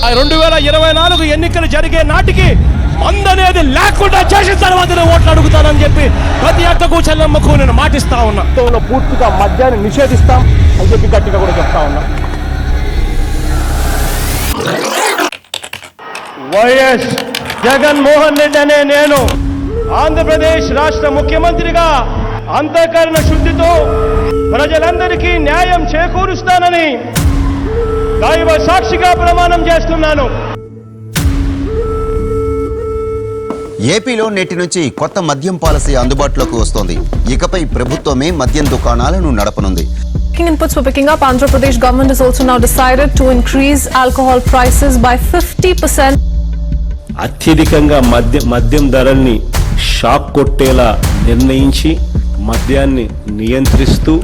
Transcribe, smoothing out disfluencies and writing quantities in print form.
2024 ఎన్నికలు జరిగే నాటికి మందనేది లేకుండా చేసిన తర్వాత ఓట్లు అడుగుతానని చెప్పి ప్రతి అక్కకు చెల్లమ్మకు నేను మాటిస్తా ఉన్నా. పూర్తిగా మద్యాన్ని నిషేధిస్తాం అని చెప్పి గట్టిగా కూడా చెప్తా ఉన్నా. వైఎస్ జగన్మోహన్ రెడ్డి అనే నేను ఆంధ్రప్రదేశ్ రాష్ట్ర ముఖ్యమంత్రిగా అంతఃకరణ శుద్ధితో ప్రజలందరికీ న్యాయం చేకూరుస్తానని దైవ సాక్షిగా ప్రమాణం చేస్తున్నాను. ఏపీలో నేటి నుంచి కొత్త మద్యం పాలసీ అందుబాటులోకి వస్తోంది. ఇకపై ప్రభుత్వమే మద్యం దుకాణాలను నడపనుంది. Inputs were picking up. Andhra Pradesh government has also now decided to increase alcohol prices by 50%. అత్యధికంగా మద్యం ధరల్ని షాక్ కొట్టేలా నిర్ణయించి మద్యాన్ని నియంత్రిస్తూ